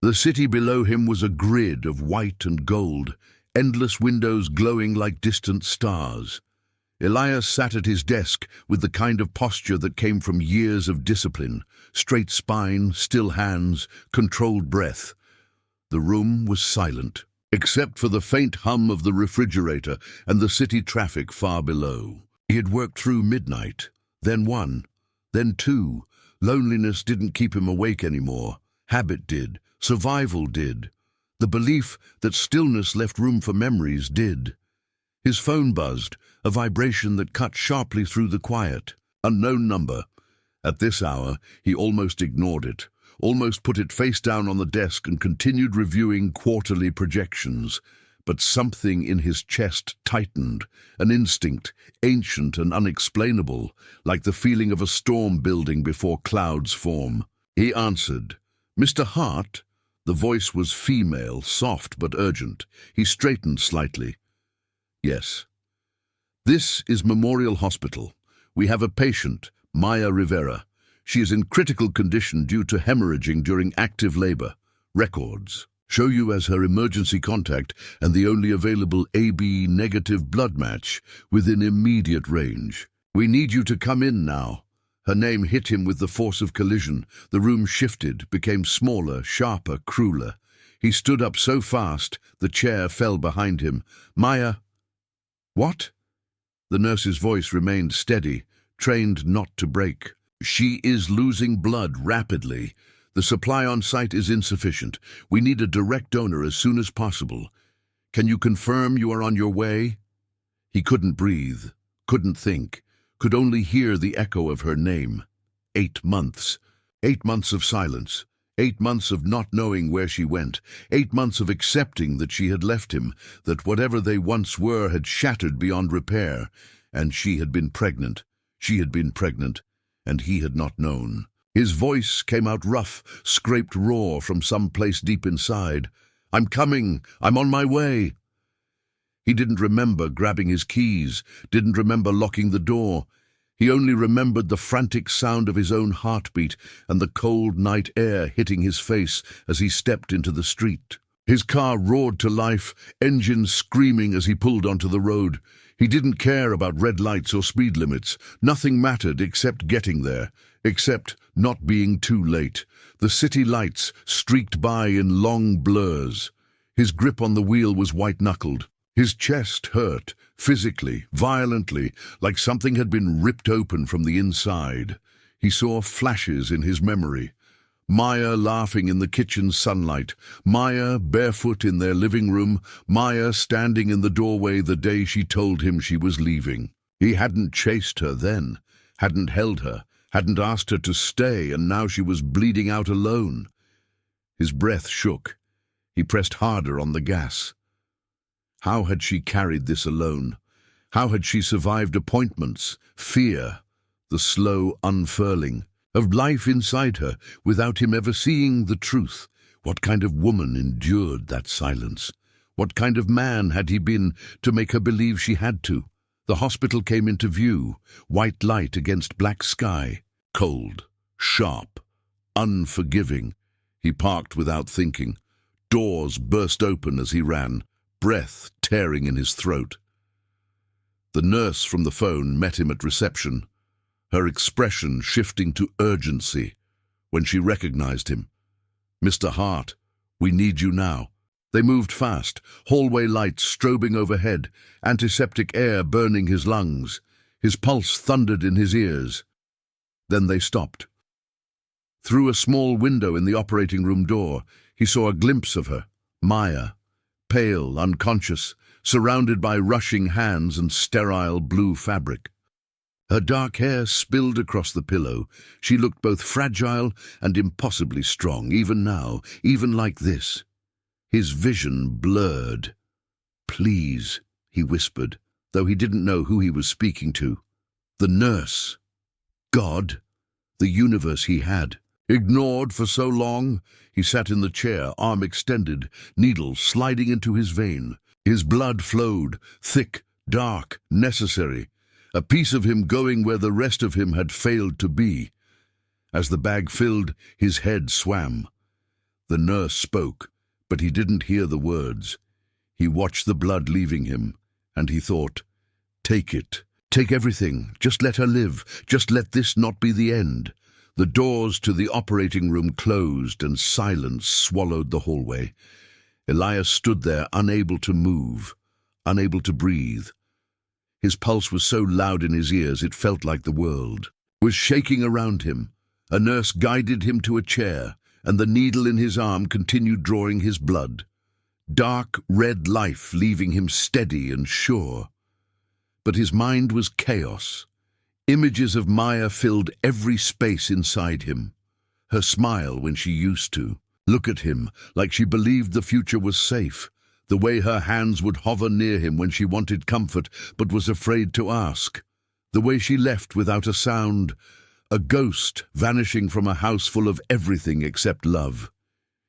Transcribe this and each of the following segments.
The city below him was a grid of white and gold, endless windows glowing like distant stars. Elias sat at his desk with the kind of posture that came from years of discipline: straight spine, still hands, controlled breath. The room was silent, except for the faint hum of the refrigerator and the city traffic far below. He had worked through midnight, then 1, then 2. Loneliness didn't keep him awake anymore. Habit did. Survival did. The belief that stillness left room for memories did. His phone buzzed, a vibration that cut sharply through the quiet. Unknown number. At this hour, he almost ignored it, almost put it face down on the desk and continued reviewing quarterly projections. But something in his chest tightened, an instinct, ancient and unexplainable, like the feeling of a storm building before clouds form. He answered. "Mr. Hart?" The voice was female, soft but urgent. He straightened slightly. "Yes." "This is Memorial Hospital. We have a patient, Maya Rivera. She is in critical condition due to hemorrhaging during active labor. Records show you as her emergency contact and the only available AB negative blood match within immediate range. We need you to come in now." Her name hit him with the force of collision. The room shifted, became smaller, sharper, crueler. He stood up so fast, the chair fell behind him. "Maya." "What?" The nurse's voice remained steady, trained not to break. "She is losing blood rapidly. The supply on site is insufficient. We need a direct donor as soon as possible. Can you confirm you are on your way?" He couldn't breathe, couldn't think, could only hear the echo of her name. 8 months. 8 months of silence. 8 months of not knowing where she went. 8 months of accepting that she had left him, that whatever they once were had shattered beyond repair. And she had been pregnant. She had been pregnant, and he had not known. His voice came out rough, scraped raw from some place deep inside. "I'm coming. I'm on my way." He didn't remember grabbing his keys, didn't remember locking the door. He only remembered the frantic sound of his own heartbeat and the cold night air hitting his face as he stepped into the street. His car roared to life, engine screaming as he pulled onto the road. He didn't care about red lights or speed limits. Nothing mattered except getting there, except not being too late. The city lights streaked by in long blurs. His grip on the wheel was white-knuckled. His chest hurt, physically, violently, like something had been ripped open from the inside. He saw flashes in his memory. Maya laughing in the kitchen sunlight, Maya barefoot in their living room, Maya standing in the doorway the day she told him she was leaving. He hadn't chased her then, hadn't held her, hadn't asked her to stay, and now she was bleeding out alone. His breath shook. He pressed harder on the gas. How had she carried this alone? How had she survived appointments, fear, the slow unfurling of life inside her without him ever seeing the truth? What kind of woman endured that silence? What kind of man had he been to make her believe she had to? The hospital came into view, white light against black sky, cold, sharp, unforgiving. He parked without thinking. Doors burst open as he ran, breath tearing in his throat. The nurse from the phone met him at reception, her expression shifting to urgency when she recognized him. "Mr. Hart, we need you now." They moved fast, hallway lights strobing overhead, antiseptic air burning his lungs. His pulse thundered in his ears. Then they stopped. Through a small window in the operating room door, he saw a glimpse of her, Maya, pale, unconscious, surrounded by rushing hands and sterile blue fabric. Her dark hair spilled across the pillow. She looked both fragile and impossibly strong, even now, even like this. His vision blurred. "Please," he whispered, though he didn't know who he was speaking to. The nurse. God. The universe he had. Ignored for so long, he sat in the chair, arm extended, needle sliding into his vein. His blood flowed, thick, dark, necessary. A piece of him going where the rest of him had failed to be. As the bag filled, his head swam. The nurse spoke, but he didn't hear the words. He watched the blood leaving him, and he thought, "Take it. Take everything. Just let her live. Just let this not be the end." The doors to the operating room closed and silence swallowed the hallway. Elias stood there, unable to move, unable to breathe. His pulse was so loud in his ears it felt like the world was shaking around him. A nurse guided him to a chair, and the needle in his arm continued drawing his blood. Dark red life leaving him steady and sure. But his mind was chaos. Images of Maya filled every space inside him. Her smile when she used to look at him like she believed the future was safe. The way her hands would hover near him when she wanted comfort but was afraid to ask. The way she left without a sound, a ghost vanishing from a house full of everything except love.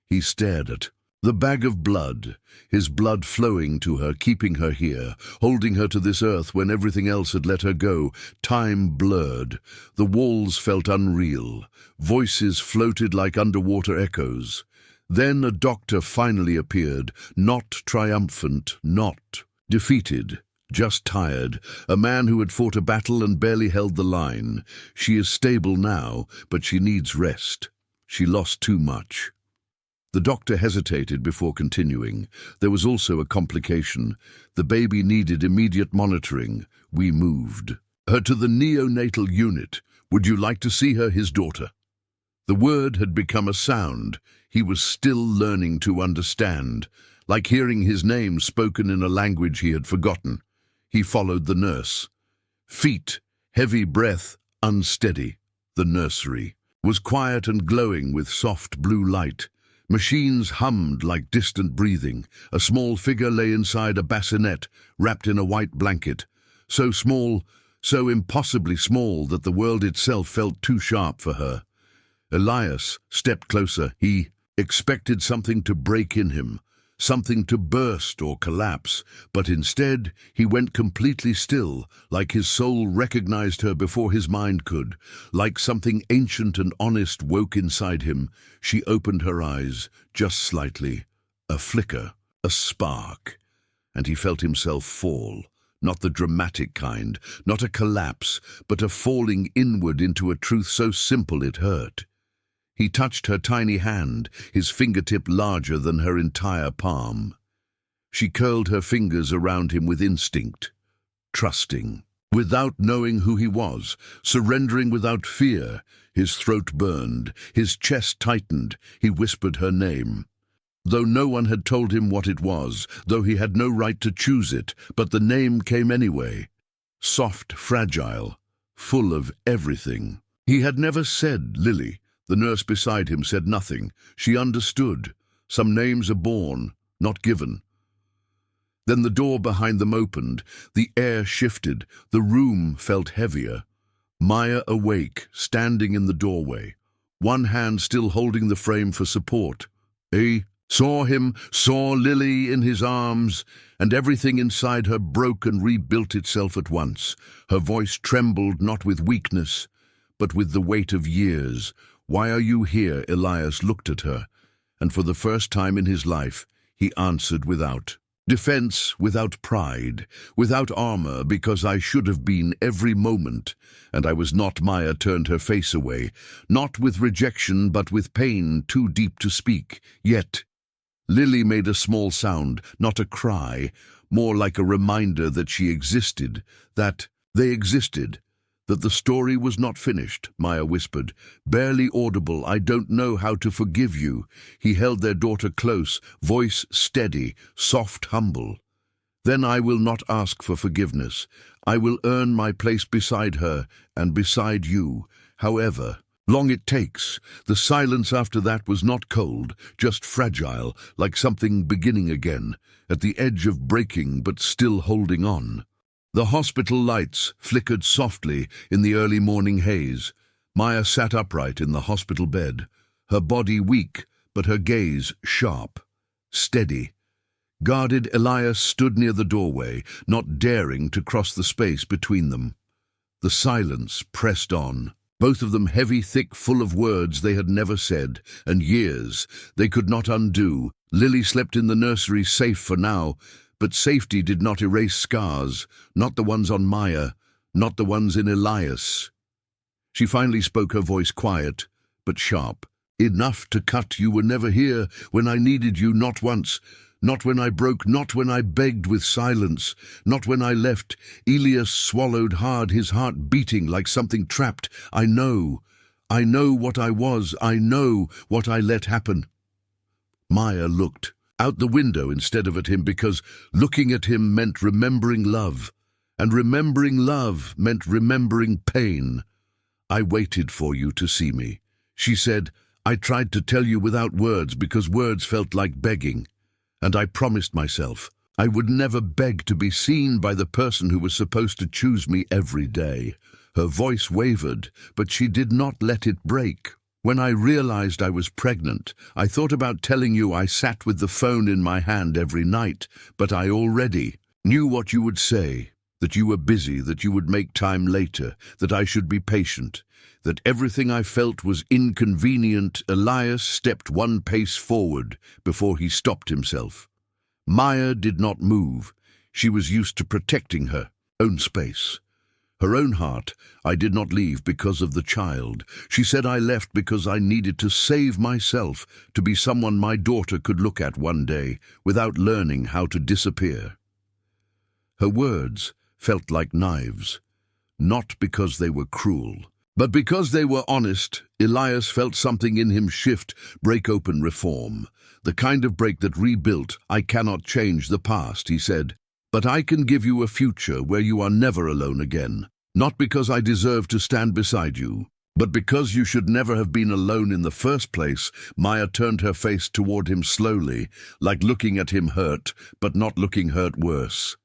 He stared at the bag of blood, his blood flowing to her, keeping her here, holding her to this earth when everything else had let her go. Time blurred. The walls felt unreal. Voices floated like underwater echoes. Then a doctor finally appeared, not triumphant, not defeated, just tired, a man who had fought a battle and barely held the line. She is stable now, but she needs rest. She lost too much. The doctor hesitated before continuing. There was also a complication. The baby needed immediate monitoring. We moved her to the neonatal unit. Would you like to see her, his daughter? The word had become a sound. He was still learning to understand, like hearing his name spoken in a language he had forgotten. He followed the nurse. Feet, heavy breath, unsteady. The nursery was quiet and glowing with soft blue light. Machines hummed like distant breathing. A small figure lay inside a bassinet, wrapped in a white blanket. So small, so impossibly small that the world itself felt too sharp for her. Elias stepped closer. He expected something to break in him, something to burst or collapse, but instead he went completely still, like his soul recognized her before his mind could. Like something ancient and honest woke inside him, she opened her eyes, just slightly. A flicker, a spark, and he felt himself fall. Not the dramatic kind, not a collapse, but a falling inward into a truth so simple it hurt. He touched her tiny hand, his fingertip larger than her entire palm. She curled her fingers around him with instinct, trusting, without knowing who he was, surrendering without fear. His throat burned, his chest tightened. He whispered her name. Though no one had told him what it was, though he had no right to choose it, but the name came anyway. Soft, fragile, full of everything. He had never said Lily. The nurse beside him said nothing. She understood. Some names are born, not given. Then the door behind them opened. The air shifted. The room felt heavier. Maya awake, standing in the doorway, one hand still holding the frame for support. He saw him, saw Lily in his arms, and everything inside her broke and rebuilt itself at once. Her voice trembled not with weakness, but with the weight of years. "Why are you here?" Elias looked at her, and for the first time in his life, he answered without defense, without pride, without armor, "Because I should have been every moment, and I was not." Maya turned her face away, not with rejection, but with pain too deep to speak. Yet Lily made a small sound, not a cry, more like a reminder that she existed, that they existed. That the story was not finished, Maya whispered, barely audible. "I don't know how to forgive you." He held their daughter close, voice steady, soft, humble. "Then I will not ask for forgiveness. I will earn my place beside her and beside you, however long it takes." The silence after that was not cold, just fragile, like something beginning again, at the edge of breaking but still holding on. The hospital lights flickered softly in the early morning haze. Maya sat upright in the hospital bed, her body weak, but her gaze sharp, steady. Guarded, Elias stood near the doorway, not daring to cross the space between them. The silence pressed on, both of them heavy, thick, full of words they had never said, and years they could not undo. Lily slept in the nursery, safe for now, but safety did not erase scars, not the ones on Maya, not the ones in Elias. She finally spoke, her voice quiet, but sharp. Enough to cut. You were never here when I needed you, not once. Not when I broke, not when I begged with silence, not when I left. Elias swallowed hard, his heart beating like something trapped. I know what I was. I know what I let happen. Maya looked out the window instead of at him, because looking at him meant remembering love, and remembering love meant remembering pain. I waited for you to see me, she said. I tried to tell you without words because words felt like begging. And I promised myself I would never beg to be seen by the person who was supposed to choose me every day. Her voice wavered, but she did not let it break. When I realized I was pregnant, I thought about telling you. I sat with the phone in my hand every night, but I already knew what you would say, that you were busy, that you would make time later, that I should be patient, that everything I felt was inconvenient. Elias stepped one pace forward before he stopped himself. Maya did not move. She was used to protecting her own space, her own heart. I did not leave because of the child. She said I left because I needed to save myself, to be someone my daughter could look at one day without learning how to disappear. Her words felt like knives, not because they were cruel, but because they were honest. Elias felt something in him shift, break open, reform. The kind of break that rebuilt. I cannot change the past, he said, but I can give you a future where you are never alone again. Not because I deserve to stand beside you, but because you should never have been alone in the first place. Maya turned her face toward him slowly, like looking at him hurt, but not looking hurt worse.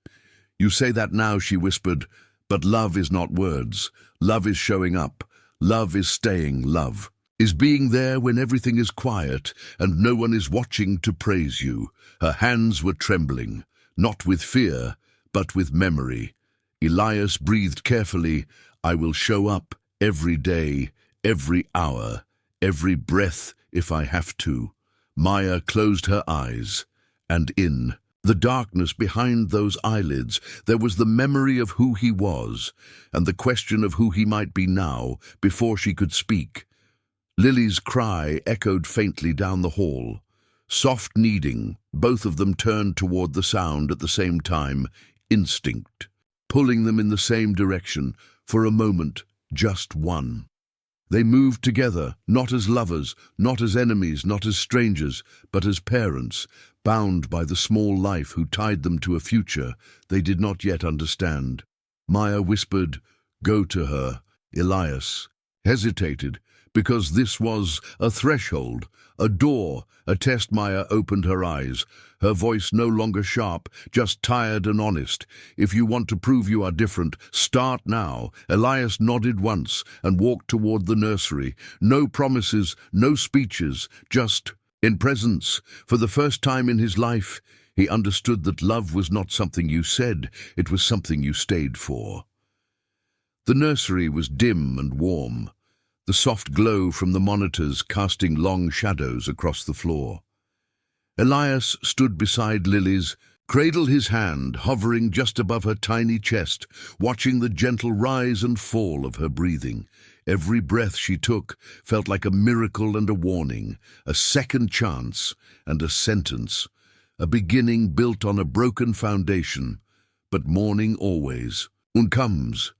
You say that now, she whispered, but love is not words. Love is showing up. Love is staying. Love is being there when everything is quiet and no one is watching to praise you. Her hands were trembling, not with fear, but with memory. Elias breathed carefully. I will show up every day, every hour, every breath if I have to. Maya closed her eyes, and in the darkness behind those eyelids, there was the memory of who he was, and the question of who he might be now, before she could speak. Lily's cry echoed faintly down the hall. Soft kneading, both of them turned toward the sound at the same time, instinct, pulling them in the same direction, for a moment, just one. They moved together, not as lovers, not as enemies, not as strangers, but as parents, bound by the small life who tied them to a future they did not yet understand. Maya whispered, "Go to her." Elias hesitated, because this was a threshold, a door, a test. Maya opened her eyes, her voice no longer sharp, just tired and honest. "If you want to prove you are different, start now." Elias nodded once and walked toward the nursery. No promises, no speeches, just in presence. For the first time in his life, he understood that love was not something you said, it was something you stayed for. The nursery was dim and warm, the soft glow from the monitors casting long shadows across the floor. Elias stood beside Lily's, cradled his hand, hovering just above her tiny chest, watching the gentle rise and fall of her breathing. Every breath she took felt like a miracle and a warning, a second chance and a sentence, a beginning built on a broken foundation. But morning always comes.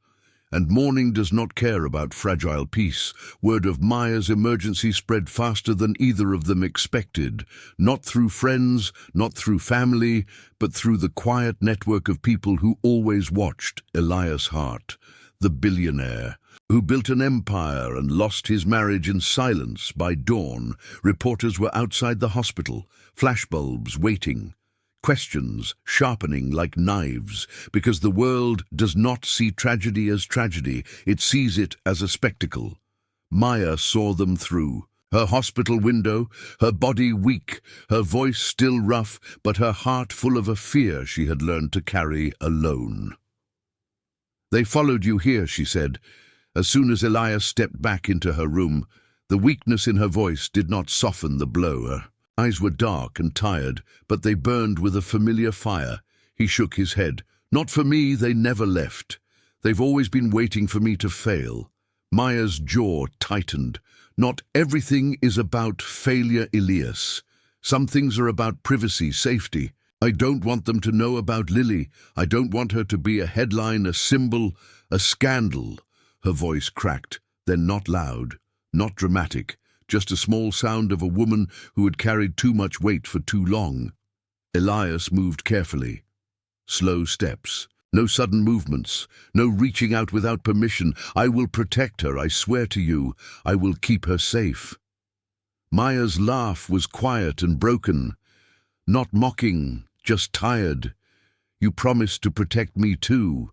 And morning does not care about fragile peace. Word of Maya's emergency spread faster than either of them expected, not through friends, not through family, but through the quiet network of people who always watched. Elias Hart, the billionaire, who built an empire and lost his marriage in silence. By dawn, reporters were outside the hospital, flashbulbs waiting. Questions sharpening like knives, because the world does not see tragedy as tragedy, it sees it as a spectacle. Maya saw them through. Her hospital window, her body weak, her voice still rough, but her heart full of a fear she had learned to carry alone. "They followed you here," she said, As soon as Elias stepped back into her room, the weakness in her voice did not soften the blow. Her eyes were dark and tired, but they burned with a familiar fire. He shook his head. Not for me, they never left. They've always been waiting for me to fail. Maya's jaw tightened. Not everything is about failure, Elias. Some things are about privacy, safety. I don't want them to know about Lily. I don't want her to be a headline, a symbol, a scandal. Her voice cracked, then not loud, not dramatic, just a small sound of a woman who had carried too much weight for too long. Elias moved carefully. Slow steps. No sudden movements. No reaching out without permission. I will protect her, I swear to you. I will keep her safe. Maya's laugh was quiet and broken. Not mocking, just tired. You promised to protect me too.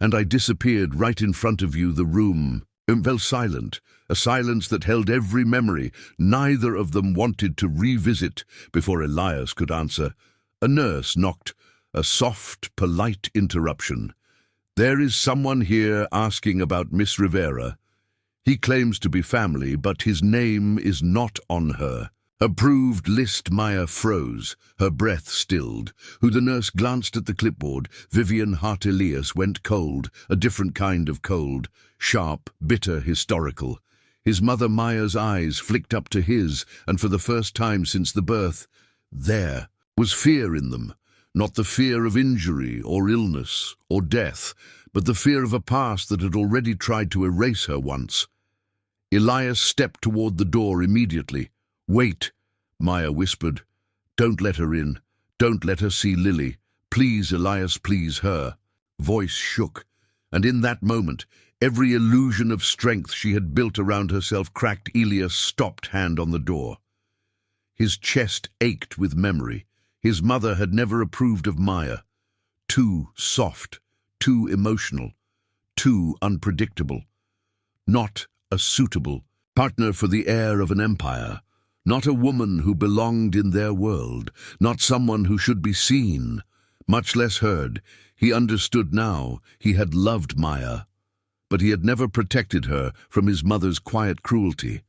And I disappeared right in front of you, the room. Fell silent, a silence that held every memory. Neither of them wanted to revisit. Before Elias could answer, a nurse knocked, a soft, polite interruption. There is someone here asking about Miss Rivera. He claims to be family, but his name is not on her. Approved list. Maya froze, her breath stilled. Who the nurse glanced at the clipboard. Vivian Hart. Elias went cold, a different kind of cold. Sharp, bitter, historical. His mother Maya's eyes flicked up to his, and for the first time since the birth, there was fear in them. Not the fear of injury or illness or death, but the fear of a past that had already tried to erase her once. Elias stepped toward the door immediately. Wait, Maya whispered. Don't let her in. Don't let her see Lily. Please, Elias, please her. Voice shook, and in that moment, every illusion of strength she had built around herself cracked. Elias stopped, hand on the door. His chest ached with memory. His mother had never approved of Maya. Too soft, too emotional, too unpredictable. Not a suitable partner for the heir of an empire. Not a woman who belonged in their world. Not someone who should be seen, much less heard. He understood now. He had loved Maya, but he had never protected her from his mother's quiet cruelty.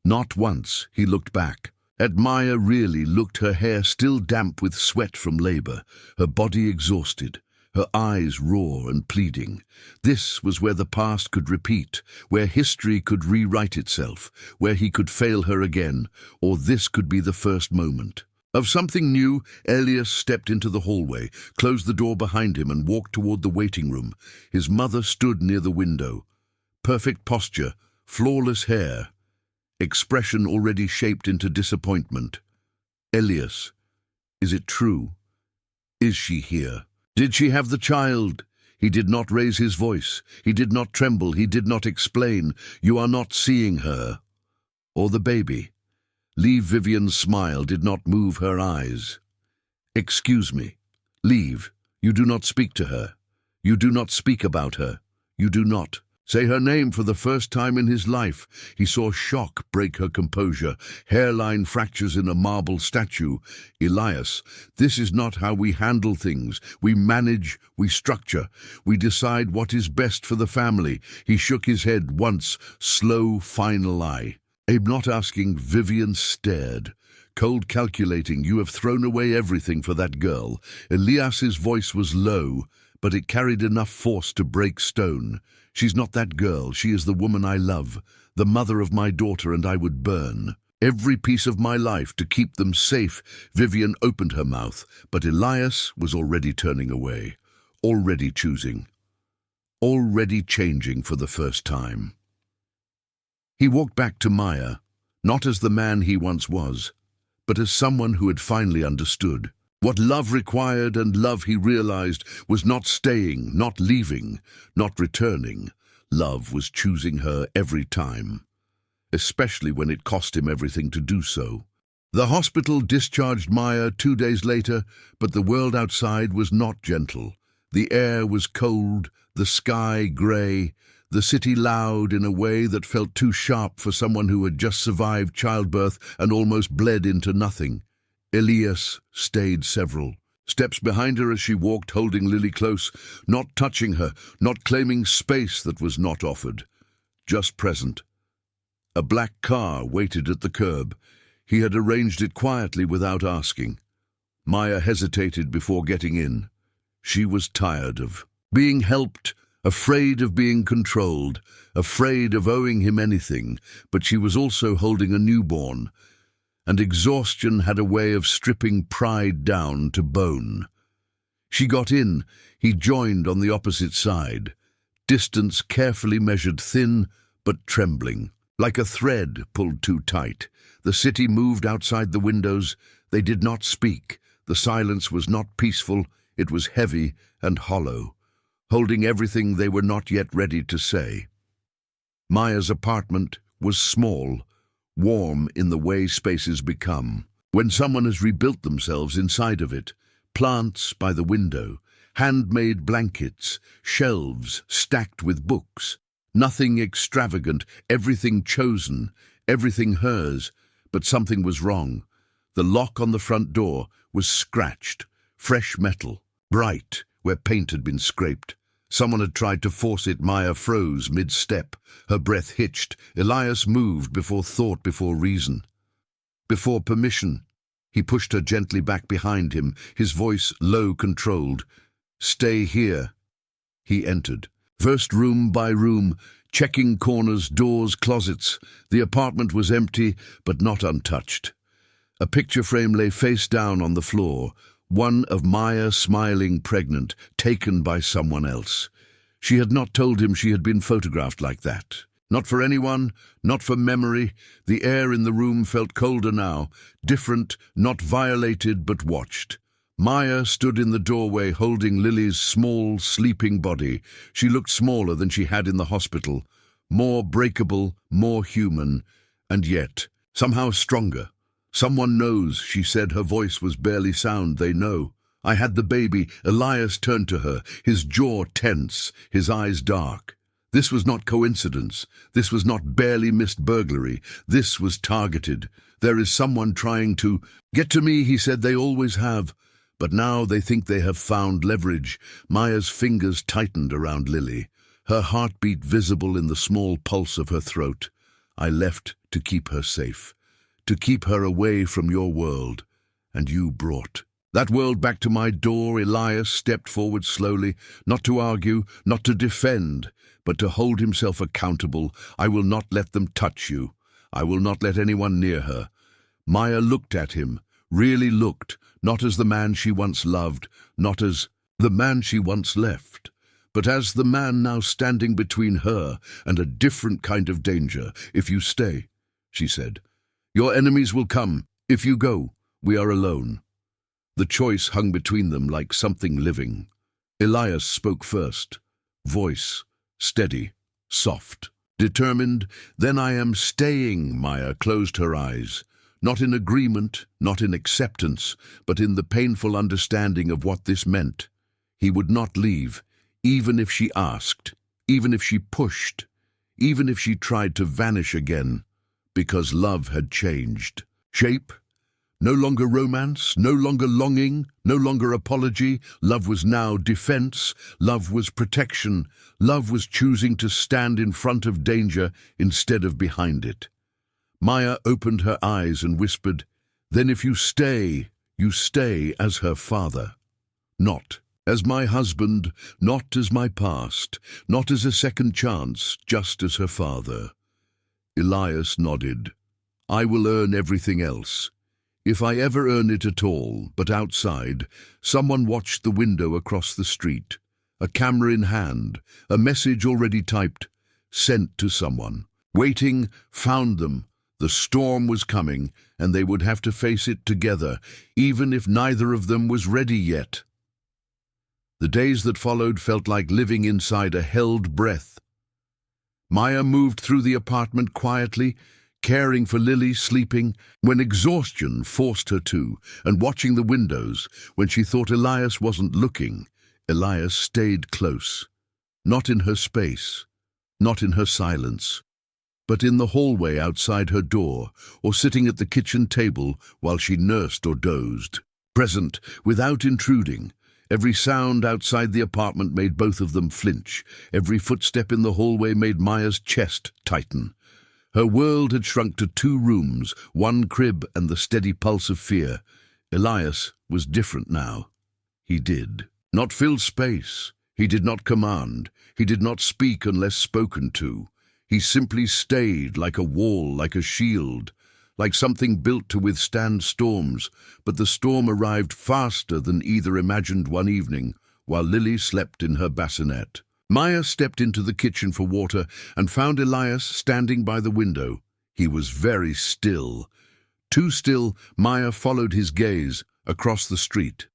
Not once he looked back. At Maya really looked, her hair still damp with sweat from labor, her body exhausted, her eyes raw and pleading. This was where the past could repeat, where history could rewrite itself, where he could fail her again, or this could be the first moment of something new. Elias stepped into the hallway, closed the door behind him, and walked toward the waiting room. His mother stood near the window. Perfect posture, flawless hair, expression already shaped into disappointment. Elias, is it true? Is she here? Did she have the child? He did not raise his voice. He did not tremble. He did not explain. You are not seeing her. Or the baby. Leave. Vivian's smile did not move her eyes. Excuse me. Leave. You do not speak to her. You do not speak about her. You do not say her name. For the first time in his life, he saw shock break her composure, hairline fractures in a marble statue. Elias, this is not how we handle things. We manage, we structure, we decide what is best for the family. He shook his head once, slow, final eye. I'm not asking. Vivian stared. Cold, calculating. You have thrown away everything for that girl. Elias's voice was low, but it carried enough force to break stone. She's not that girl. She is the woman I love, the mother of my daughter, and I would burn every piece of my life to keep them safe. Vivian opened her mouth, but Elias was already turning away, already choosing, already changing for the first time. He walked back to Maya, not as the man he once was, but as someone who had finally understood. What love required, and love, he realized, was not staying, not leaving, not returning. Love was choosing her every time, especially when it cost him everything to do so. The hospital discharged Maya 2 days later, but the world outside was not gentle. The air was cold, the sky gray, the city loud in a way that felt too sharp for someone who had just survived childbirth and almost bled into nothing. Elias stayed several steps behind her as she walked, holding Lily close, not touching her, not claiming space that was not offered. just present. A black car waited at the curb. He had arranged it quietly without asking. Maya hesitated before getting in. She was tired of being helped, afraid of being controlled, afraid of owing him anything, but she was also holding a newborn, and exhaustion had a way of stripping pride down to bone. She got in. He joined on the opposite side. Distance carefully measured, thin but trembling, like a thread pulled too tight. The city moved outside the windows. They did not speak. The silence was not peaceful. It was heavy and hollow, holding everything they were not yet ready to say. Maya's apartment was small, warm in the way spaces become when someone has rebuilt themselves inside of it. Plants by the window, handmade blankets, shelves stacked with books. Nothing extravagant, everything chosen, everything hers. But something was wrong. The lock on the front door was scratched, fresh metal, bright where paint had been scraped. Someone had tried to force it. Maya froze mid-step. Her breath hitched. Elias moved before thought, before reason, before permission. He pushed her gently back behind him, his voice low, controlled. "Stay here." He entered, first room by room, checking corners, doors, closets. The apartment was empty, but not untouched. A picture frame lay face down on the floor, one of Maya smiling, pregnant, taken by someone else. She had not told him she had been photographed like that. Not for anyone, not for memory. The air in the room felt colder now, different, not violated but watched. Maya stood in the doorway holding Lily's small, sleeping body. She looked smaller than she had in the hospital, more breakable, more human, and yet somehow stronger. "Someone knows," she said. Her voice was barely sound. "They know. I had the baby." Elias turned to her, his jaw tense, his eyes dark. This was not coincidence. This was not barely missed burglary. This was targeted. "There is someone trying to get to me," he said. "They always have. But now they think they have found leverage." Maya's fingers tightened around Lily, her heartbeat visible in the small pulse of her throat. "I left to keep her safe, to keep her away from your world, and you brought that world back to my door." Elias stepped forward slowly, not to argue, not to defend, but to hold himself accountable. "I will not let them touch you. I will not let anyone near her." Maya looked at him, really looked, not as the man she once loved, not as the man she once left, but as the man now standing between her and a different kind of danger. "If you stay," she said, "your enemies will come. If you go, we are alone." The choice hung between them like something living. Elias spoke first, voice steady, soft, determined. "Then I am staying." Maya closed her eyes, not in agreement, not in acceptance, but in the painful understanding of what this meant. He would not leave, even if she asked, even if she pushed, even if she tried to vanish again, because love had changed shape. No longer romance, no longer longing, no longer apology. Love was now defense. Love was protection. Love was choosing to stand in front of danger instead of behind it. Maya opened her eyes and whispered, "Then if you stay as her father. Not as my husband, not as my past, not as a second chance, just as her father." Elias nodded. "I will earn everything else, if I ever earn it at all." But outside, someone watched the window across the street, a camera in hand, a message already typed, sent to someone. Waiting, found them. The storm was coming, and they would have to face it together, even if neither of them was ready yet. The days that followed felt like living inside a held breath. Maya moved through the apartment quietly, caring for Lily sleeping when exhaustion forced her to, and watching the windows when she thought Elias wasn't looking. Elias stayed close, not in her space, not in her silence, but in the hallway outside her door, or sitting at the kitchen table while she nursed or dozed. Present, without intruding. Every sound outside the apartment made both of them flinch. Every footstep in the hallway made Maya's chest tighten. Her world had shrunk to 2 rooms, 1 crib and the steady pulse of fear. Elias was different now. He did not fill space. He did not command. He did not speak unless spoken to. He simply stayed, like a wall, like a shield, like something built to withstand storms. But the storm arrived faster than either imagined one evening, while Lily slept in her bassinet. Maya stepped into the kitchen for water and found Elias standing by the window. He was very still. Too still, Maya followed his gaze across the street.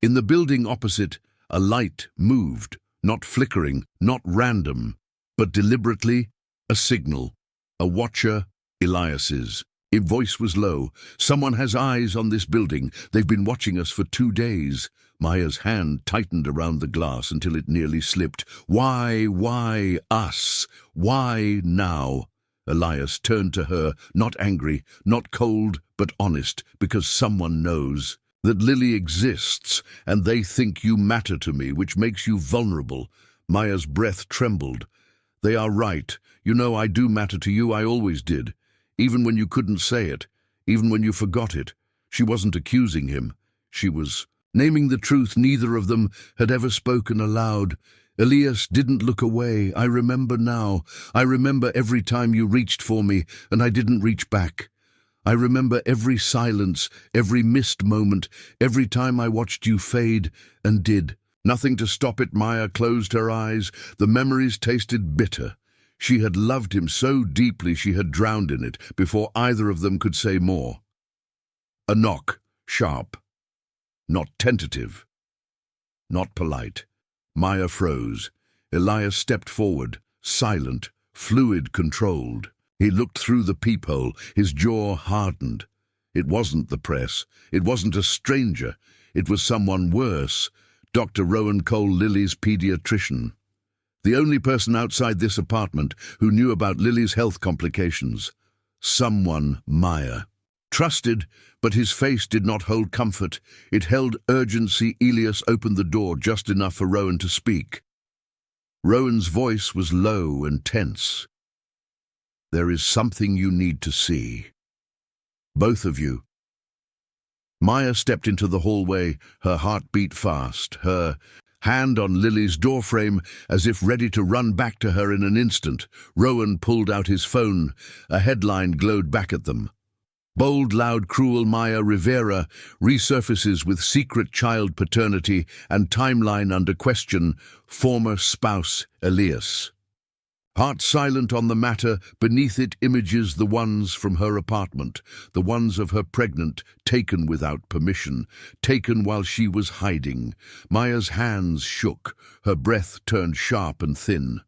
In the building opposite, a light moved, not flickering, not random, but deliberately, a signal. A watcher, Elias's. His voice was low. "Someone has eyes on this building. They've been watching us for 2 days. Maya's hand tightened around the glass until it nearly slipped. Why us? Why now?" Elias turned to her, not angry, not cold, but honest, "Because someone knows that Lily exists, and they think you matter to me, which makes you vulnerable." Maya's breath trembled. "They are right. You know I do matter to you. I always did. Even when you couldn't say it, even when you forgot it." She wasn't accusing him. She was naming the truth neither of them had ever spoken aloud. "Elias didn't look away. I remember now. I remember every time you reached for me, and I didn't reach back. I remember every silence, every missed moment, every time I watched you fade, and did nothing to stop it." Maya closed her eyes. The memories tasted bitter. She had loved him so deeply she had drowned in it before either of them could say more. A knock, sharp, not tentative, not polite. Maya froze. Elias stepped forward, silent, fluid, controlled. He looked through the peephole, his jaw hardened. It wasn't the press. It wasn't a stranger. It was someone worse. Dr. Rowan Cole, Lily's pediatrician. The only person outside this apartment who knew about Lily's health complications. Someone Maya trusted, but his face did not hold comfort. It held urgency. Elias opened the door just enough for Rowan to speak. Rowan's voice was low and tense. "There is something you need to see. Both of you." Maya stepped into the hallway, her heart beat fast, her hand on Lily's doorframe as if ready to run back to her in an instant. Rowan pulled out his phone. A headline glowed back at them. "Bold, loud, cruel Maya Rivera resurfaces with secret child paternity and timeline under question. Former spouse Elias." Heart silent on the matter, beneath it images, the ones from her apartment, the ones of her pregnant, taken without permission, taken while she was hiding. Maya's hands shook, her breath turned sharp and thin.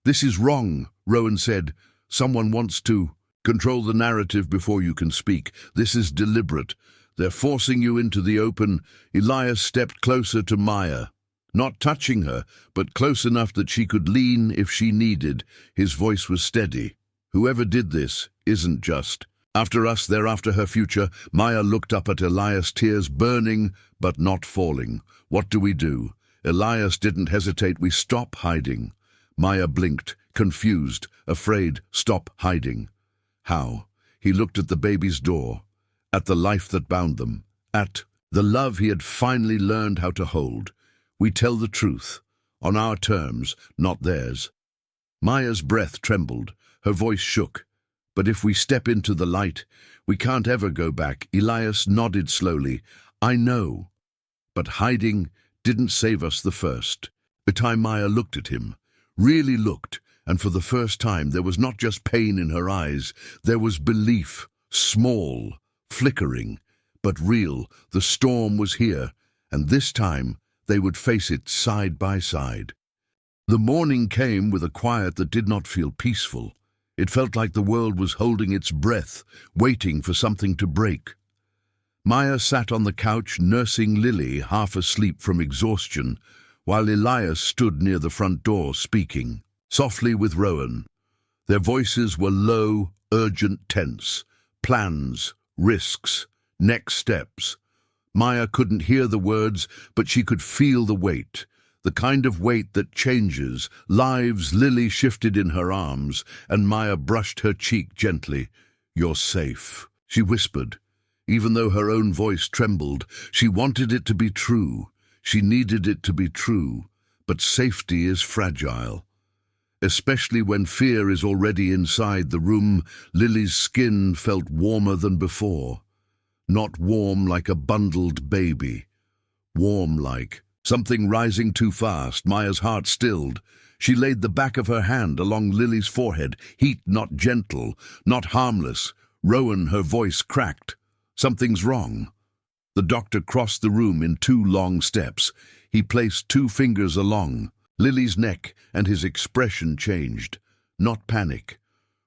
"This is wrong," Rowan said. "Someone wants to control the narrative before you can speak. This is deliberate. They're forcing you into the open." Elias stepped closer to Maya. Not touching her, but close enough that she could lean if she needed. His voice was steady. "Whoever did this isn't just after us, they're after her future." Maya looked up at Elias, tears burning but not falling. "What do we do?" Elias didn't hesitate. "We stop hiding." Maya blinked, confused, afraid. "Stop hiding." How? He looked at the baby's door, at the life that bound them, at the love he had finally learned how to hold. "We tell the truth, on our terms, not theirs." Maya's breath trembled, her voice shook. "But if we step into the light, we can't ever go back." Elias nodded slowly. "I know, but hiding didn't save us the first." The time Maya looked at him, really looked, and for the first time there was not just pain in her eyes, there was belief, small, flickering, but real. The storm was here, and this time they would face it side by side. The morning came with a quiet that did not feel peaceful. It felt like the world was holding its breath, waiting for something to break. Maya sat on the couch nursing Lily, half asleep from exhaustion, while Elias stood near the front door speaking softly with Rowan. Their voices were low, urgent, tense. Plans, risks, next steps. Maya couldn't hear the words, but she could feel the weight. The kind of weight that changes lives. Lily shifted in her arms, and Maya brushed her cheek gently. "You're safe," she whispered. Even though her own voice trembled, she wanted it to be true. She needed it to be true. But safety is fragile. Especially when fear is already inside the room. Lily's skin felt warmer than before. Not warm like a bundled baby. Warm like something rising too fast. Maya's heart stilled. She laid the back of her hand along Lily's forehead. Heat, not gentle, not harmless. "Rowan," her voice cracked. "Something's wrong." The doctor crossed the room in 2 long steps. He placed 2 fingers along Lily's neck, and his expression changed. Not panic.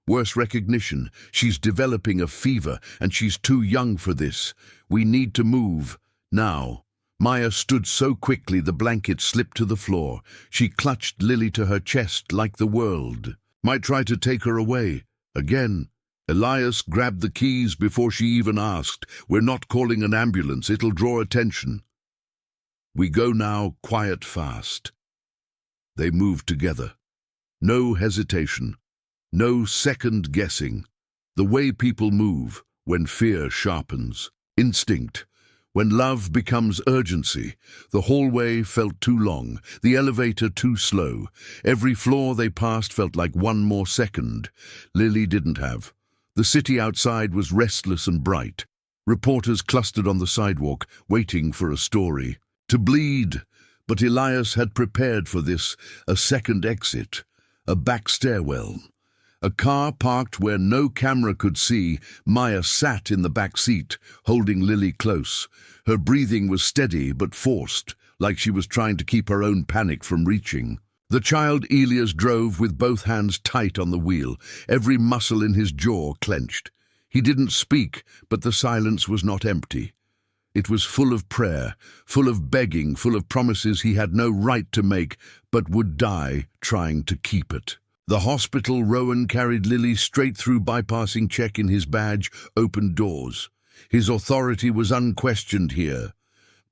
Worse, recognition. "She's developing a fever, and she's too young for this. We need to move. Now." Maya stood so quickly the blanket slipped to the floor. She clutched Lily to her chest like the world might try to take her away. Again, Elias grabbed the keys before she even asked. "We're not calling an ambulance. It'll draw attention. We go now, quiet, fast." They moved together. No hesitation. No second guessing. The way people move when fear sharpens. Instinct. When love becomes urgency. The hallway felt too long, the elevator too slow. Every floor they passed felt like 1 more second. Lily didn't have. The city outside was restless and bright. Reporters clustered on the sidewalk, waiting for a story. To bleed. But Elias had prepared for this. A second exit. A back stairwell. A car parked where no camera could see. Maya sat in the back seat, holding Lily close. Her breathing was steady but forced, like she was trying to keep her own panic from reaching. The child Elias drove with both hands tight on the wheel, every muscle in his jaw clenched. He didn't speak, but the silence was not empty. It was full of prayer, full of begging, full of promises he had no right to make, but would die trying to keep it. The hospital. Rowan carried Lily straight through bypassing check in his badge, opened doors. His authority was unquestioned here.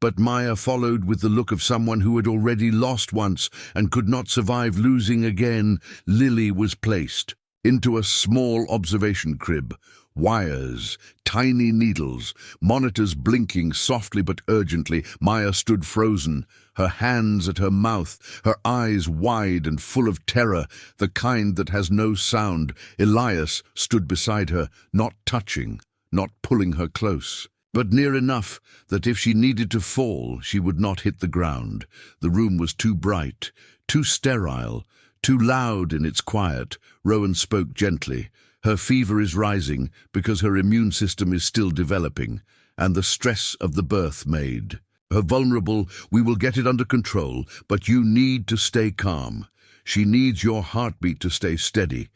But Maya followed with the look of someone who had already lost once and could not survive losing again. Lily was placed into a small observation crib. Wires, tiny needles, monitors blinking softly but urgently. Maya stood frozen, her hands at her mouth, her eyes wide and full of terror, the kind that has no sound. Elias stood beside her, not touching, not pulling her close, but near enough that if she needed to fall, she would not hit the ground. The room was too bright, too sterile, too loud in its quiet. Rowan spoke gently. "Her fever is rising because her immune system is still developing, and the stress of the birth made her vulnerable. We will get it under control, but you need to stay calm. She needs your heartbeat to stay steady."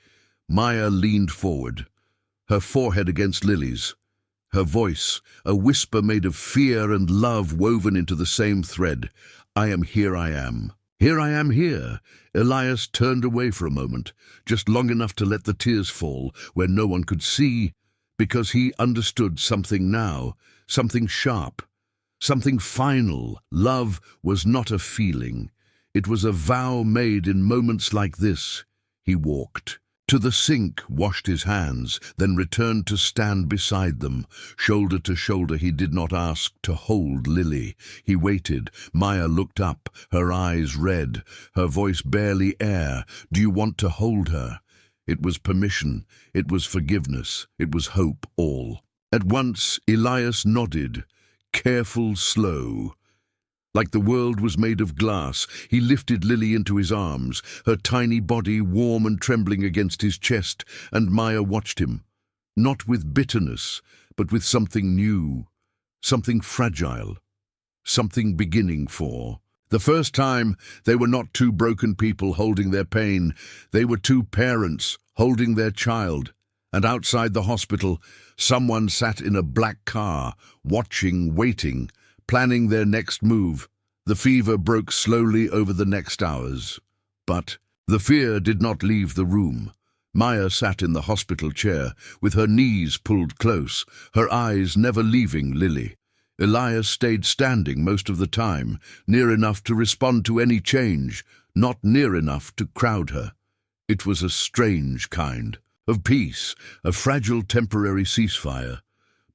Maya leaned forward, her forehead against Lily's. Her voice, a whisper made of fear and love woven into the same thread. "I am here, I am. Here I am here." Elias turned away for a moment, just long enough to let the tears fall where no one could see, because he understood something now, something sharp, something final. Love was not a feeling. It was a vow made in moments like this. He walked to the sink, washed his hands, then returned to stand beside them. Shoulder to shoulder, he did not ask to hold Lily. He waited. Maya looked up, her eyes red, her voice barely air. "Do you want to hold her?" It was permission, it was forgiveness, it was hope, all. At once, Elias nodded, careful, slow. Like the world was made of glass, he lifted Lily into his arms, her tiny body warm and trembling against his chest, and Maya watched him, not with bitterness, but with something new, something fragile, something beginning for. The first time, they were not 2 broken people holding their pain. They were 2 parents holding their child. And outside the hospital, someone sat in a black car, watching, waiting, planning their next move. The fever broke slowly over the next hours. But the fear did not leave the room. Maya sat in the hospital chair, with her knees pulled close, her eyes never leaving Lily. Elias stayed standing most of the time, near enough to respond to any change, not near enough to crowd her. It was a strange kind of peace, a fragile temporary ceasefire.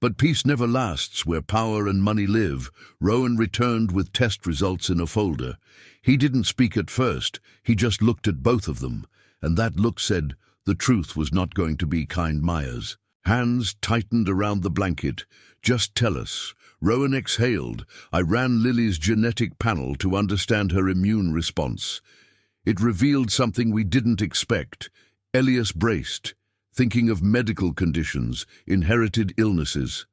But peace never lasts where power and money live. Rowan returned with test results in a folder. He didn't speak at first, he just looked at both of them, and that look said the truth was not going to be kind Maya's. Hands tightened around the blanket. Just tell us. Rowan exhaled. I ran Lily's genetic panel to understand her immune response. It revealed something we didn't expect. Elias braced, thinking of medical conditions, inherited illnesses.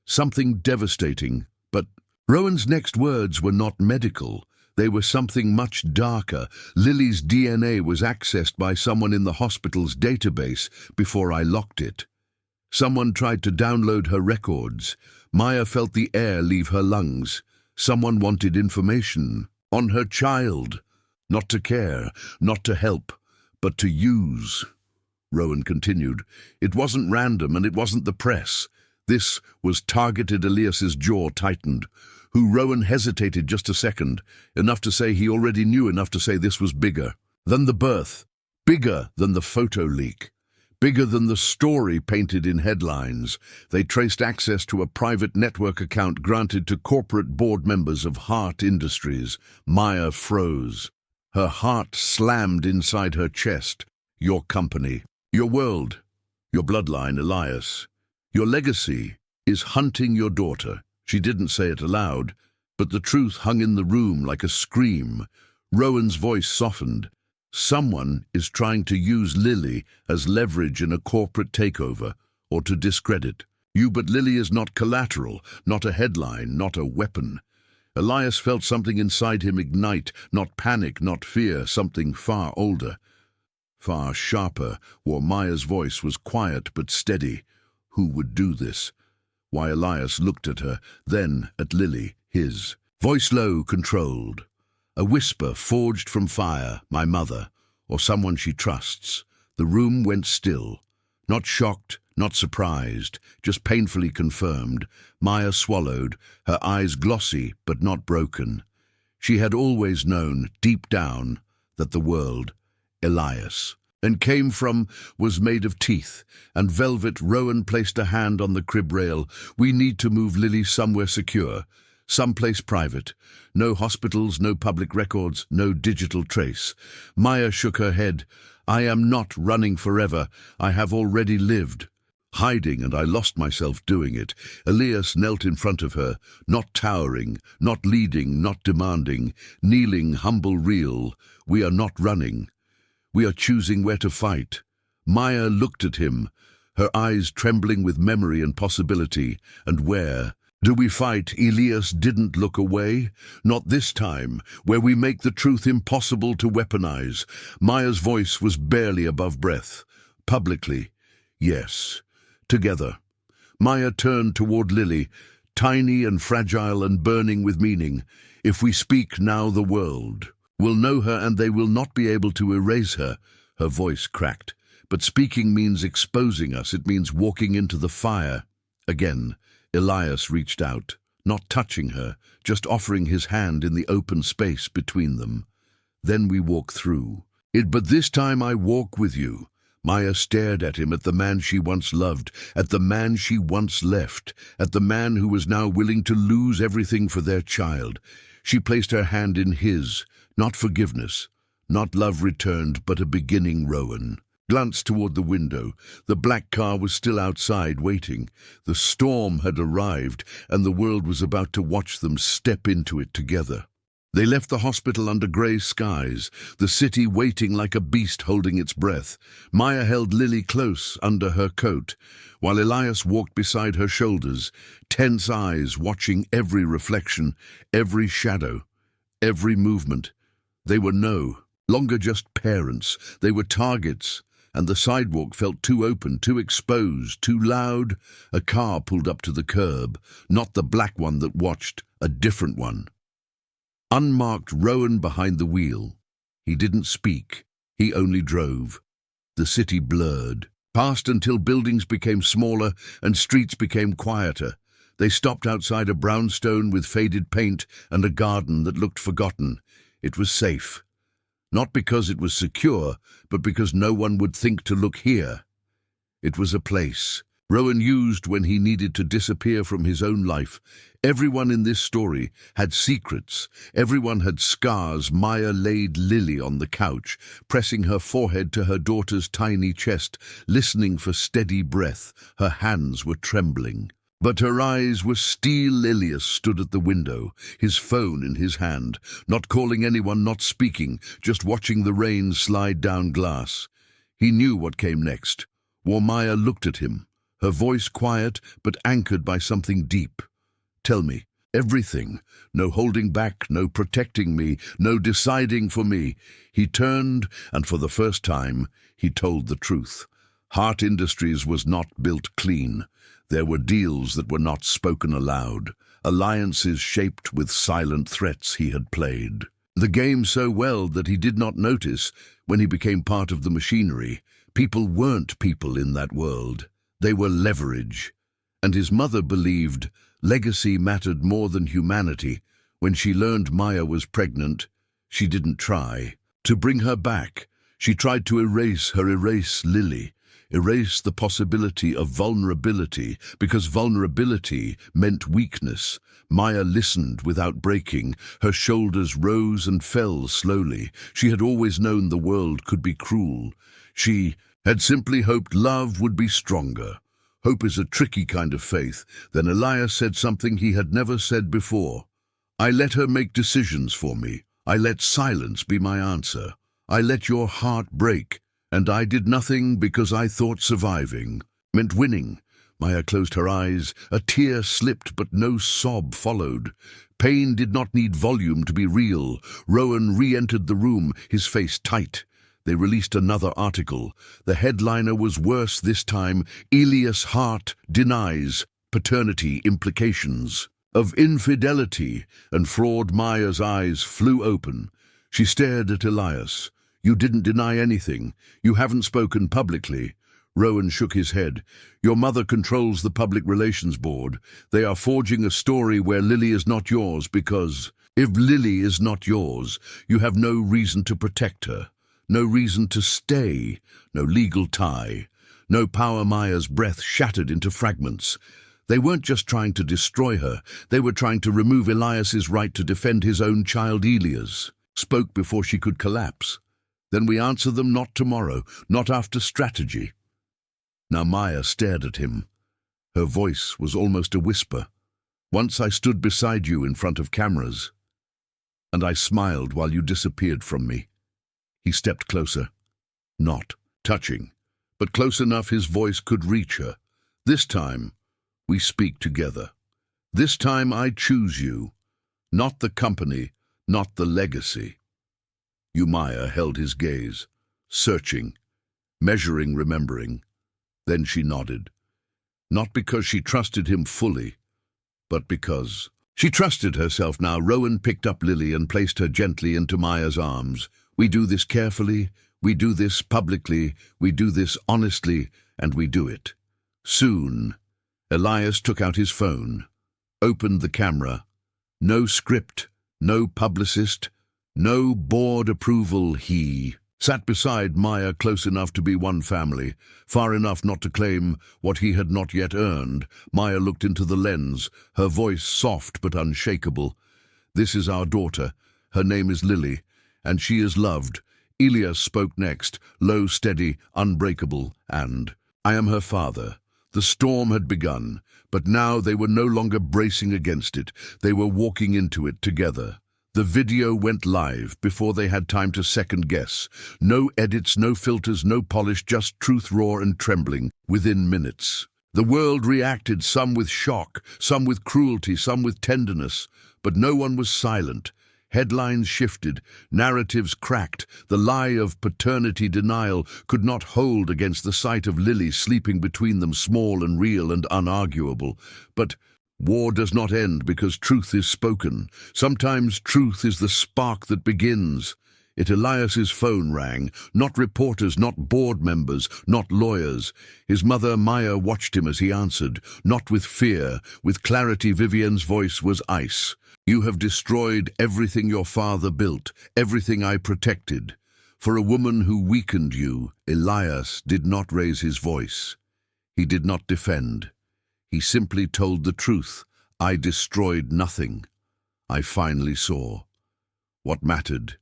Something devastating, but Rowan's next words were not medical. They were something much darker. Lily's DNA was accessed by someone in the hospital's database before I locked it. Someone tried to download her records. Maya felt the air leave her lungs. Someone wanted information on her child. Not to care, not to help, but to use. Rowan continued. It wasn't random and it wasn't the press. This was targeted. Elias's jaw tightened. Rowan hesitated just a second, enough to say he already knew enough to say this was bigger than the birth, bigger than the photo leak, bigger than the story painted in headlines. They traced access to a private network account granted to corporate board members of Hart Industries. Maya froze. Her heart slammed inside her chest. Your company, your world, your bloodline, Elias. Your legacy is hunting your daughter. She didn't say it aloud, but the truth hung in the room like a scream. Rowan's voice softened. Someone is trying to use Lily as leverage in a corporate takeover, or to discredit you, but Lily is not collateral, not a headline, not a weapon. Elias felt something inside him ignite, not panic, not fear, something far older, far sharper. Maya's voice was quiet but steady. Who would do this? Why? Elias looked at her, then at Lily, his voice low, controlled. A whisper forged from fire, my mother, or someone she trusts. The room went still. Not shocked, not surprised, just painfully confirmed. Maya swallowed, her eyes glossy but not broken. She had always known, deep down, that the world, Elias, and came from, was made of teeth and velvet. Rowan placed a hand on the crib rail. We need to move Lily somewhere secure, someplace private. No hospitals, no public records, no digital trace. Maya shook her head. I am not running forever. I have already lived. Hiding, and I lost myself doing it. Elias knelt in front of her, not towering, not leading, not demanding, kneeling, humble, real. We are not running. We are choosing where to fight. Maya looked at him, her eyes trembling with memory and possibility. And where do we fight? Elias didn't look away. Not this time, where we make the truth impossible to weaponize. Maya's voice was barely above breath. Publicly, yes. Together. Maya turned toward Lily, tiny and fragile and burning with meaning. If we speak now, the world will know her, and they will not be able to erase her. Her voice cracked. But speaking means exposing us. It means walking into the fire. Again, Elias reached out, not touching her, just offering his hand in the open space between them. Then we walk through it, but this time I walk with you. Maya stared at him, at the man she once loved, at the man she once left, at the man who was now willing to lose everything for their child. She placed her hand in his. Not forgiveness, not love returned, but a beginning. Rowan glanced toward the window. The black car was still outside, waiting. The storm had arrived, and the world was about to watch them step into it together. They left the hospital under grey skies, the city waiting like a beast holding its breath. Maya held Lily close under her coat, while Elias walked beside her shoulders, tense eyes watching every reflection, every shadow, every movement. They were no longer just parents, they were targets, and the sidewalk felt too open, too exposed, too loud. A car pulled up to the curb, not the black one that watched, a different one. Unmarked, Rowan behind the wheel. He didn't speak, he only drove. The city blurred, past until buildings became smaller and streets became quieter. They stopped outside a brownstone with faded paint and a garden that looked forgotten. It was safe. Not because it was secure, but because no one would think to look here. It was a place Rowan used when he needed to disappear from his own life. Everyone in this story had secrets. Everyone had scars. Maya laid Lily on the couch, pressing her forehead to her daughter's tiny chest, listening for steady breath. Her hands were trembling. But her eyes were steel. Ilias stood at the window, his phone in his hand, not calling anyone, not speaking, just watching the rain slide down glass. He knew what came next. Maya looked at him, her voice quiet but anchored by something deep. "Tell me, everything. No holding back, no protecting me, no deciding for me." He turned, and for the first time, he told the truth. Hart Industries was not built clean. There were deals that were not spoken aloud, alliances shaped with silent threats he had played. The game so well that he did not notice when he became part of the machinery. People weren't people in that world. They were leverage. And his mother believed legacy mattered more than humanity. When she learned Maya was pregnant, she didn't try to bring her back. She tried to erase Lily, erase the possibility of vulnerability, because vulnerability meant weakness. Maya listened without breaking. Her shoulders rose and fell slowly. She had always known the world could be cruel. She had simply hoped love would be stronger. Hope is a tricky kind of faith. Then Elias said something he had never said before. "I let her make decisions for me. I let silence be my answer. I let your heart break. And I did nothing because I thought surviving meant winning." Maya closed her eyes. A tear slipped, but no sob followed. Pain did not need volume to be real. Rowan re-entered the room, his face tight. They released another article. The headliner was worse this time. "Elias Hart denies paternity implications of infidelity and fraud." Maya's eyes flew open. She stared at Elias. "You didn't deny anything. You haven't spoken publicly." Rowan shook his head. "Your mother controls the public relations board. They are forging a story where Lily is not yours because if Lily is not yours, you have no reason to protect her. No reason to stay, no legal tie, no power." Maya's breath shattered into fragments. They weren't just trying to destroy her, they were trying to remove Elias's right to defend his own child. Elias spoke before she could collapse. "Then we answer them, not tomorrow, not after strategy." Now Maya stared at him. Her voice was almost a whisper. "Once I stood beside you in front of cameras, and I smiled while you disappeared from me." He stepped closer, not touching, but close enough his voice could reach her. "This time, we speak together. This time I choose you, not the company, not the legacy." Maya held his gaze, searching, measuring, remembering. Then she nodded. Not because she trusted him fully, but because she trusted herself now. Rowan picked up Lily and placed her gently into Maya's arms. "We do this carefully, we do this publicly, we do this honestly, and we do it soon." Elias took out his phone, opened the camera. No script, no publicist, no board approval. He sat beside Maya, close enough to be one family, far enough not to claim what he had not yet earned. Maya looked into the lens, her voice soft but unshakable. "This is our daughter. Her name is Lily, and she is loved." Elias spoke next, low, steady, unbreakable, and "I am her father." The storm had begun, but now they were no longer bracing against it. They were walking into it together. The video went live before they had time to second-guess. No edits, no filters, no polish, just truth, raw and trembling. Within minutes, the world reacted, some with shock, some with cruelty, some with tenderness. But no one was silent. Headlines shifted, narratives cracked. The lie of paternity denial could not hold against the sight of Lily sleeping between them, small and real and unarguable. But war does not end because truth is spoken. Sometimes truth is the spark that begins. Elias's phone rang. Not reporters, not board members, not lawyers. His mother, Maya, watched him as he answered, not with fear, with clarity. Vivienne's voice was ice. "You have destroyed everything your father built, everything I protected. For a woman who weakened you." Elias did not raise his voice. He did not defend. He simply told the truth. "I destroyed nothing. I finally saw what mattered."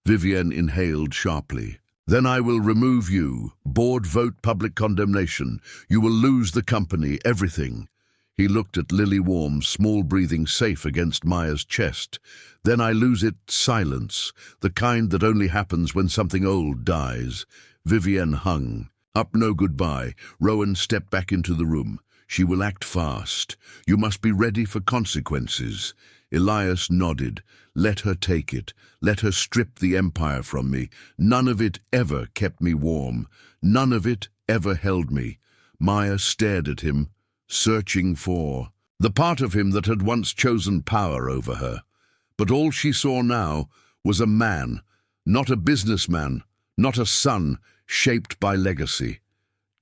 Vivienne inhaled sharply. "Then I will remove you. Board vote, public condemnation. You will lose the company, everything." He looked at Lily, warm, small breathing, safe against Maya's chest. "Then I lose it." Silence, the kind that only happens when something old dies. Vivienne hung. "Up, no goodbye." Rowan stepped back into the room. "She will act fast. You must be ready for consequences." Elias nodded. "Let her take it. Let her strip the empire from me. None of it ever kept me warm. None of it ever held me." Maya stared at him, searching for the part of him that had once chosen power over her. But all she saw now was a man, not a businessman, not a son shaped by legacy.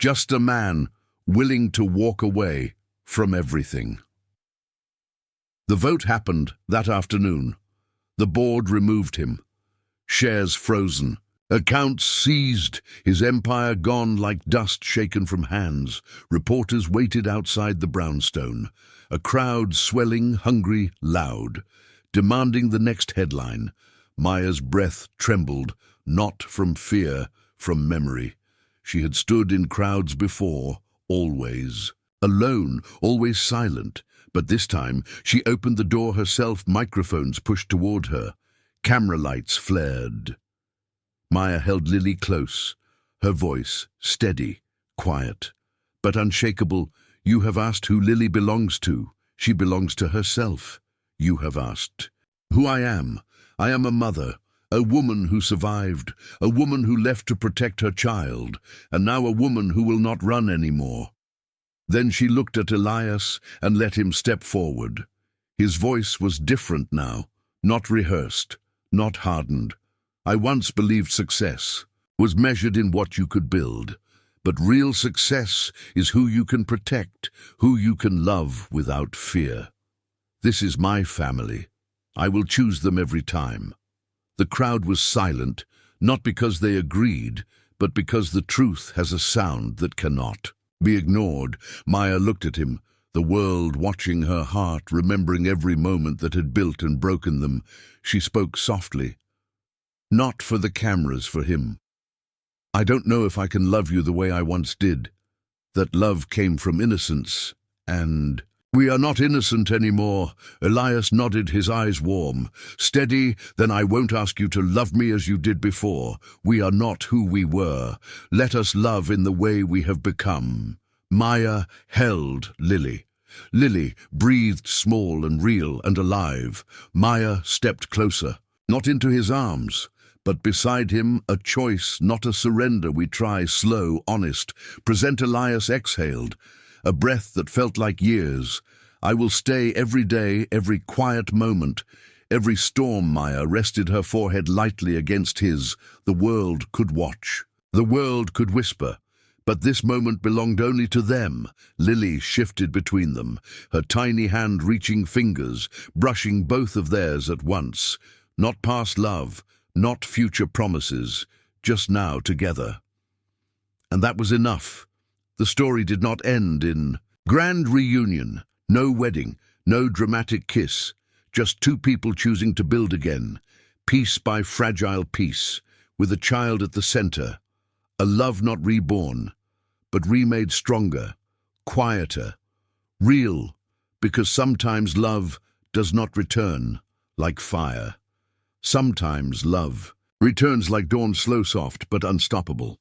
Just a man willing to walk away from everything. The vote happened that afternoon. The board removed him. Shares frozen. Accounts seized. His empire gone like dust shaken from hands. Reporters waited outside the brownstone. A crowd swelling, hungry, loud, demanding the next headline. Maya's breath trembled, not from fear, from memory. She had stood in crowds before, always. Alone, always silent. But this time, she opened the door herself, microphones pushed toward her. Camera lights flared. Maya held Lily close, her voice steady, quiet, but unshakable. "You have asked who Lily belongs to. She belongs to herself. You have asked who I am. I am a mother, a woman who survived, a woman who left to protect her child, and now a woman who will not run anymore." Then she looked at Elias and let him step forward. His voice was different now, not rehearsed, not hardened. "I once believed success was measured in what you could build, but real success is who you can protect, who you can love without fear. This is my family. I will choose them every time." The crowd was silent, not because they agreed, but because the truth has a sound that cannot be ignored. Maya looked at him, the world watching her heart, remembering every moment that had built and broken them. She spoke softly. Not for the cameras, for him. "I don't know if I can love you the way I once did. That love came from innocence, and we are not innocent anymore." Elias nodded, his eyes warm. "Steady, then I won't ask you to love me as you did before. We are not who we were. Let us love in the way we have become." Maya held Lily. Lily breathed small and real and alive. Maya stepped closer, not into his arms, but beside him, a choice, not a surrender. "We try, slow, honest." Present Elias exhaled, a breath that felt like years. "I will stay every day, every quiet moment, every storm." Maya rested her forehead lightly against his. The world could watch. The world could whisper. But this moment belonged only to them. Lily shifted between them, her tiny hand reaching fingers, brushing both of theirs at once. Not past love, not future promises, just now together. And that was enough. The story did not end in grand reunion, no wedding, no dramatic kiss, just two people choosing to build again, piece by fragile piece, with a child at the center, a love not reborn, but remade stronger, quieter, real, because sometimes love does not return like fire. Sometimes love returns like dawn, slow, soft, but unstoppable.